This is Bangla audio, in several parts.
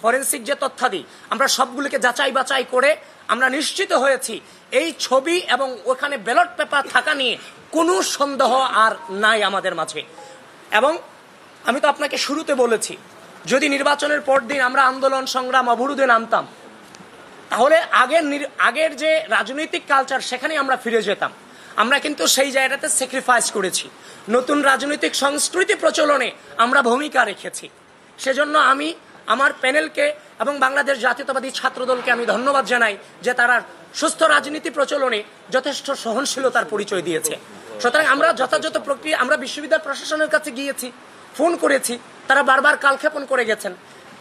ফরেন্সিক যে তথ্যাদি আমরা সবগুলোকে যাচাই বাছাই করে আমরা নিশ্চিত হয়েছি এই ছবি এবং ওখানে ব্যালট পেপার থাকা নিয়ে কোনো সন্দেহ আর নাই আমাদের মাঝে। এবং আমি তো আপনাকে শুরুতে বলেছি, যদি নির্বাচনের পর দিন আমরা আন্দোলন সংগ্রাম অবরোধে নামতাম, তাহলে আগের যে রাজনৈতিক কালচার সেখানে আমরা ফিরে যেতাম। আমরা কিন্তু সেই জায়গাটাতে স্যাক্রিফাইস করেছি, নতুন রাজনৈতিক সংস্কৃতি প্রচলনে আমরা ভূমিকা রেখেছি। সেজন্য আমি আমার প্যানেলকে এবং বাংলাদেশ জাতীয়তাবাদী ছাত্রদলকে আমি ধন্যবাদ জানাই যে তারা সুস্থ রাজনীতি প্রচলনে যথেষ্ট সহনশীলতার পরিচয় দিয়েছে। সুতরাং আমরা যথাযথ প্রক্রিয়া, আমরা বিশ্ববিদ্যালয় প্রশাসনের কাছে গিয়েছি, ফোন করেছি, তারা বারবার কালক্ষেপণ করে গেছেন।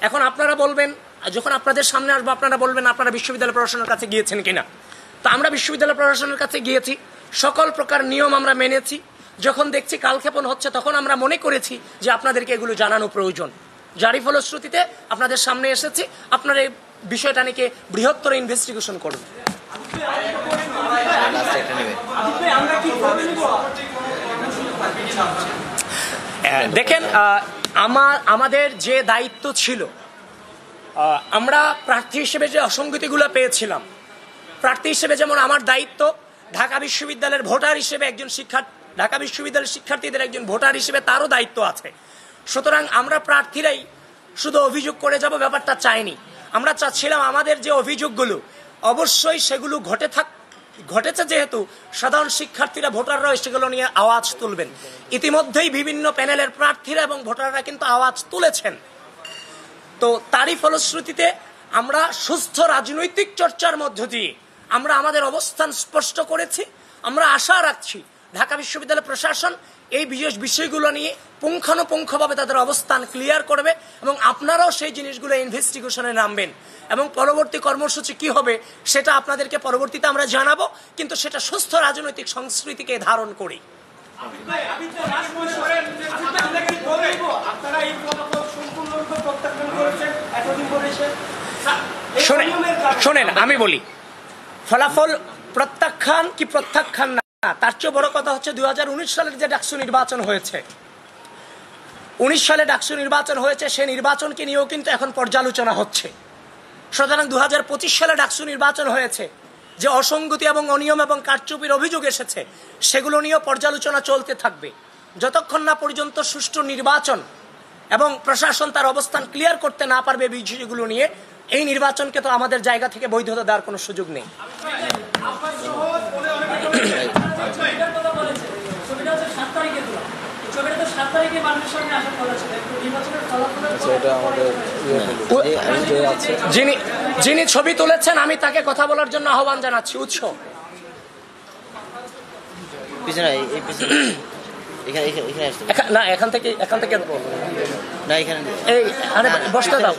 এখন আপনারা বলবেন, যখন আপনাদের সামনে আসবো আপনারা বলবেন আপনারা বিশ্ববিদ্যালয় প্রশাসনের কাছে গিয়েছেন কিনা। তো আমরা বিশ্ববিদ্যালয় প্রশাসনের কাছে গিয়েছি, সকল প্রকার নিয়ম আমরা মেনেছি। যখন দেখছি কালক্ষেপণ হচ্ছে তখন আমরা মনে করেছি যে আপনাদেরকে এগুলো জানানো প্রয়োজন। যারই ফলশ্রুতিতে আপনাদের সামনে এসেছি, আপনারা এই বিষয়টা নিয়ে বৃহত্তর ইনভেস্টিগেশন করুন। দেখেন, আমাদের যে দায়িত্ব ছিল, আমরা প্রার্থী হিসেবে যে অসঙ্গতিগুলো পেয়েছিলাম, প্রার্থী হিসেবে যেমন আমার দায়িত্ব, ঢাকা বিশ্ববিদ্যালয়ের ভোটার হিসেবে একজন ঢাকা বিশ্ববিদ্যালয়ের শিক্ষার্থীদের একজন ভোটার হিসেবে তারও দায়িত্ব আছে। সুতরাং আমরা প্রার্থীরাই শুধু অভিযোগ করে যাব ব্যাপারটা চাইনি। আমরা চাচ্ছিলাম আমাদের যে অভিযোগগুলো অবশ্যই সেগুলো ঘটেছে, যেহেতু সাধারণ শিক্ষার্থীরা ভোটাররা সেগুলো নিয়ে আওয়াজ তুলবেন। ইতিমধ্যেই বিভিন্ন প্যানেলের প্রার্থীরা এবং ভোটাররা কিন্তু আওয়াজ তুলেছেন। তো তারই ফলশ্রুতিতে আমরা সুস্থ রাজনৈতিক চর্চার মধ্য দিয়ে আমরা আমাদের অবস্থান স্পষ্ট করেছি। আমরা আশা রাখছি ঢাকা বিশ্ববিদ্যালয় প্রশাসন এই বিশেষ বিষয়গুলো নিয়ে পুঙ্খানুপুঙ্খভাবে তাদের অবস্থান ক্লিয়ার করবে এবং আপনারাও সেই জিনিসগুলো ইনভেস্টিগেশনে নামবেন এবং পরবর্তী কর্মসূচি কি হবে সেটা আপনাদেরকে পরবর্তীতে আমরা জানাবো, কিন্তু সেটা সুস্থ রাজনৈতিক সংস্কৃতিকে ধারণ করি। শোনেন, আমি বলি, ফলাফল প্রত্যাখ্যান কি প্রত্যাখ্যান না, তার চেয়ে বড় কথা হচ্ছে 2019 সালের যে ডাকসু নির্বাচন হয়েছে, 19 সালে ডাকসু নির্বাচন হয়েছে, সেই নির্বাচনকে নিয়েও কিন্তু এখন পর্যালোচনা হচ্ছে। সুতরাং 2025 সালে ডাকসু নির্বাচন হয়েছে, যে অসঙ্গতি এবং অনিয়ম এবং কারচুপির অভিযোগ এসেছে সেগুলো নিয়েও পর্যালোচনা চলতে থাকবে যতক্ষণ না পর্যন্ত সুষ্ঠু নির্বাচন এবং প্রশাসন তার অবস্থান ক্লিয়ার করতে না পারবে বিষয়গুলো নিয়ে। এই নির্বাচনকে তো আমাদের জায়গা থেকে বৈধতা দেওয়ার কোনো সুযোগ নেই। যিনি ছবি তুলেছেন আমি তাকে কথা বলার জন্য আহ্বান জানাচ্ছি। উৎস না, এখান থেকে না, এখানে বসতে দাও।